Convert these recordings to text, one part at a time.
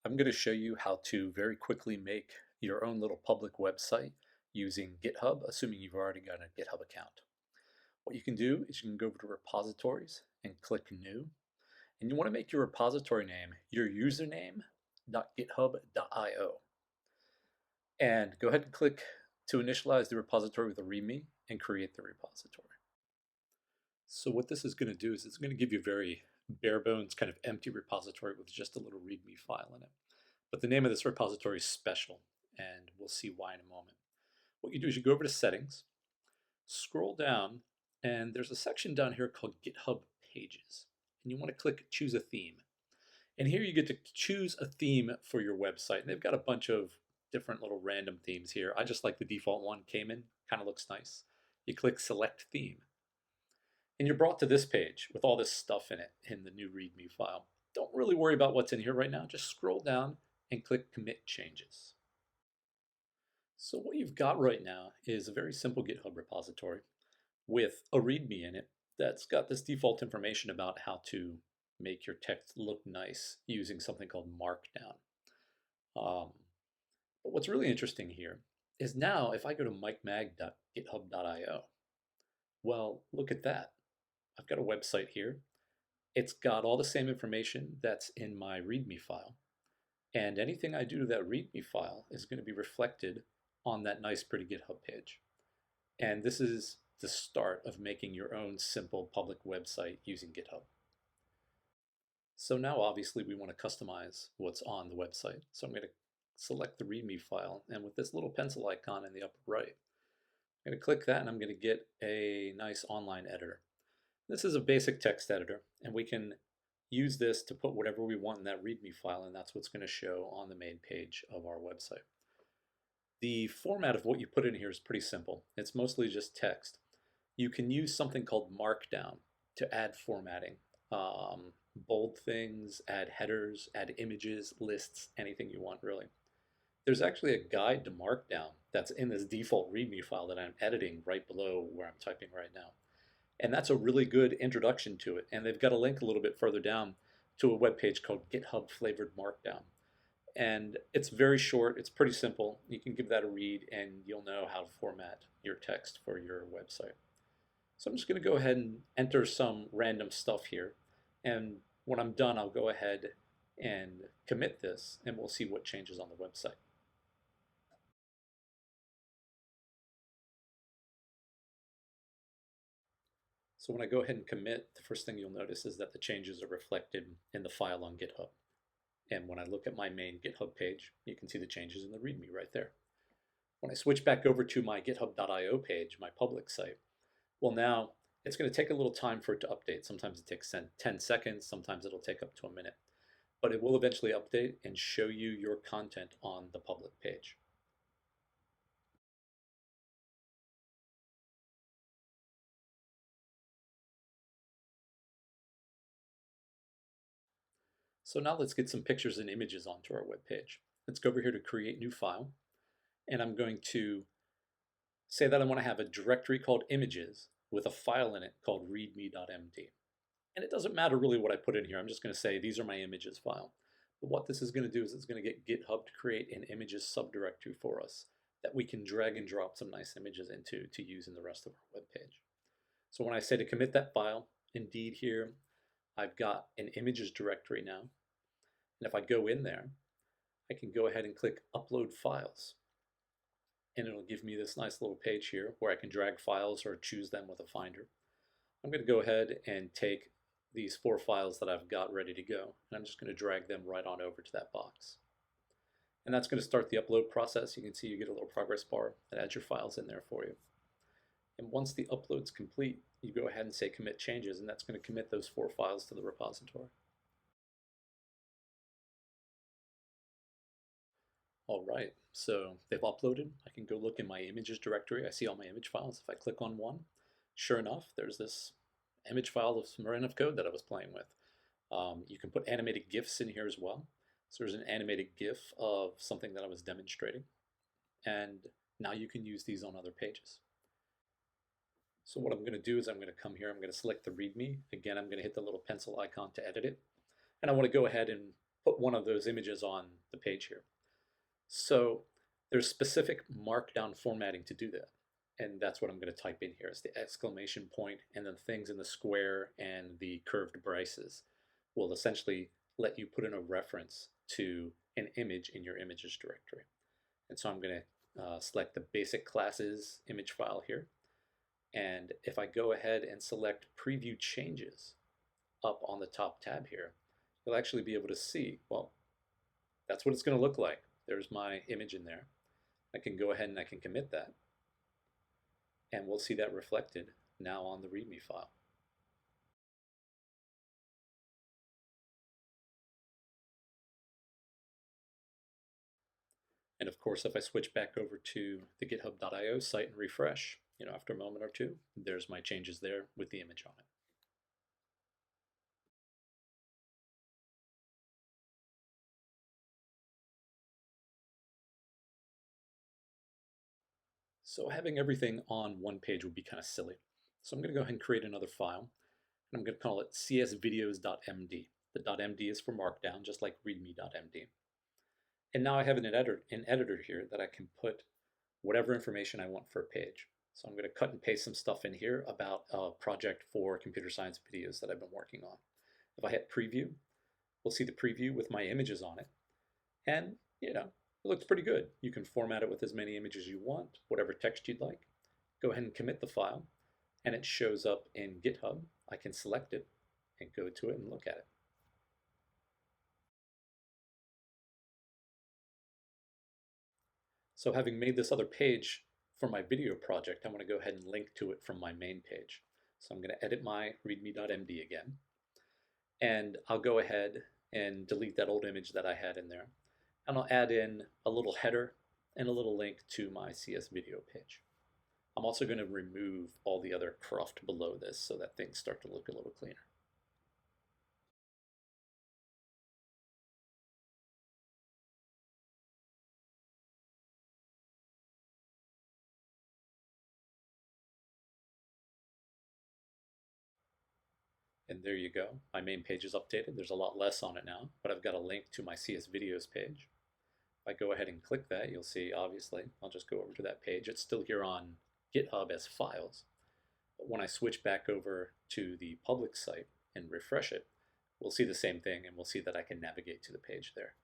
I'm going to show you how to very quickly make your own little public website using GitHub, assuming you've already got a GitHub account. What you can do is you can go over to repositories and click new, and you want to make your repository name your username.github.io. And go ahead and click to initialize the repository with a README and create the repository. So what this is going to do is it's going to give you a very bare bones kind of empty repository with just a little README file in it. But the name of this repository is special, and we'll see why in a moment. What you do is you go over to Settings, scroll down, and there's a section down here called GitHub Pages. And you want to click Choose a Theme. And here you get to choose a theme for your website. And they've got a bunch of different little random themes here. I just like the default one, Cayman, kind of looks nice. You click Select Theme. And you're brought to this page with all this stuff in it in the new README file. Don't really worry about what's in here right now. Just scroll down and click Commit Changes. So what you've got right now is a very simple GitHub repository with a README in it that's got this default information about how to make your text look nice using something called Markdown. But what's really interesting here is now if I go to mikemag.github.io, well, look at that. I've got a website here. It's got all the same information that's in my README file. And anything I do to that README file is going to be reflected on that nice, pretty GitHub page. And this is the start of making your own simple public website using GitHub. So now obviously we want to customize what's on the website. So I'm going to select the README file, and with this little pencil icon in the upper right, I'm going to click that and I'm going to get a nice online editor. This is a basic text editor, and we can use this to put whatever we want in that README file, and that's what's going to show on the main page of our website. The format of what you put in here is pretty simple. It's mostly just text. You can use something called Markdown to add formatting. Bold things, add headers, add images, lists, anything you want really. There's actually a guide to Markdown that's in this default README file that I'm editing right below where I'm typing right now. And that's a really good introduction to it. And they've got a link a little bit further down to a web page called GitHub Flavored Markdown. And it's very short, it's pretty simple. You can give that a read and you'll know how to format your text for your website. So I'm just going to go ahead and enter some random stuff here. And when I'm done, I'll go ahead and commit this and we'll see what changes on the website. So when I go ahead and commit, the first thing you'll notice is that the changes are reflected in the file on GitHub. And when I look at my main GitHub page, you can see the changes in the README right there. When I switch back over to my github.io page, my public site, well now it's going to take a little time for it to update. Sometimes it takes 10 seconds, sometimes it'll take up to a minute. But it will eventually update and show you your content on the public page. So now let's get some pictures and images onto our web page. Let's go over here to create new file, and I'm going to say that I want to have a directory called images with a file in it called readme.md. And it doesn't matter really what I put in here. I'm just going to say these are my images file. But what this is going to do is it's going to get GitHub to create an images subdirectory for us that we can drag and drop some nice images into to use in the rest of our web page. So when I say to commit that file, indeed here I've got an images directory now. And if I go in there, I can go ahead and click Upload Files. And it'll give me this nice little page here where I can drag files or choose them with a finder. I'm going to go ahead and take these 4 files that I've got ready to go, and I'm just going to drag them right on over to that box. And that's going to start the upload process. You can see you get a little progress bar that adds your files in there for you. And once the upload's complete, you go ahead and say commit changes, and that's going to commit those 4 files to the repository. All right, so they've uploaded. I can go look in my images directory. I see all my image files. If I click on one, sure enough, there's this image file of some random code that I was playing with. You can put animated GIFs in here as well. So there's an animated GIF of something that I was demonstrating. And now you can use these on other pages. So what I'm going to do is I'm going to come here, I'm going to select the README. Again, I'm going to hit the little pencil icon to edit it. And I want to go ahead and put one of those images on the page here. So there's specific Markdown formatting to do that. And that's what I'm going to type in here. It's the exclamation point and then things in the square and the curved braces will essentially let you put in a reference to an image in your images directory. And so I'm going to select the basic classes image file here. And if I go ahead and select preview changes up on the top tab here, you'll actually be able to see, well, that's what it's going to look like. There's my image in there. I can go ahead and I can commit that. And we'll see that reflected now on the README file. And of course, if I switch back over to the github.io site and refresh, after a moment or two, there's my changes there with the image on it. So having everything on one page would be kind of silly. So I'm going to go ahead and create another file, and I'm going to call it csvideos.md. The .md is for Markdown, just like readme.md. And now I have an editor here that I can put whatever information I want for a page. So I'm going to cut and paste some stuff in here about a project for computer science videos that I've been working on. If I hit preview, we'll see the preview with my images on it. And, it looks pretty good. You can format it with as many images as you want, whatever text you'd like. Go ahead and commit the file, and it shows up in GitHub. I can select it and go to it and look at it. So having made this other page for my video project, I want to go ahead and link to it from my main page. So I'm going to edit my readme.md again. And I'll go ahead and delete that old image that I had in there. And I'll add in a little header and a little link to my CS video page. I'm also going to remove all the other cruft below this so that things start to look a little cleaner. And there you go. My main page is updated. There's a lot less on it now, but I've got a link to my CS videos page. If I go ahead and click that, you'll see, obviously, I'll just go over to that page. It's still here on GitHub as files. But when I switch back over to the public site and refresh it, we'll see the same thing, and we'll see that I can navigate to the page there.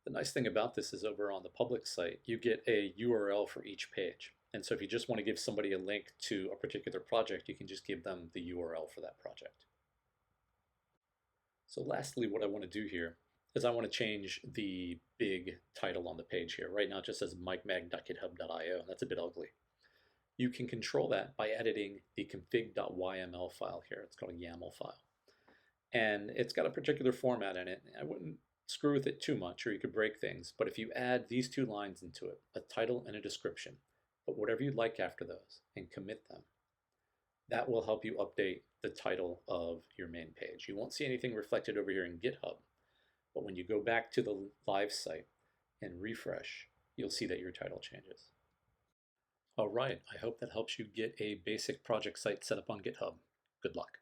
The nice thing about this is over on the public site, you get a URL for each page. And so if you just want to give somebody a link to a particular project, you can just give them the URL for that project. So lastly, what I want to do here is I want to change the big title on the page here. Right now it just says mikemag.github.io. That's a bit ugly. You can control that by editing the config.yml file here. It's called a YAML file. And it's got a particular format in it. I wouldn't screw with it too much or you could break things, but if you add these two lines into it, a title and a description, put whatever you'd like after those and commit them, that will help you update the title of your main page. You won't see anything reflected over here in GitHub, but when you go back to the live site and refresh, you'll see that your title changes. All right, I hope that helps you get a basic project site set up on GitHub. Good luck.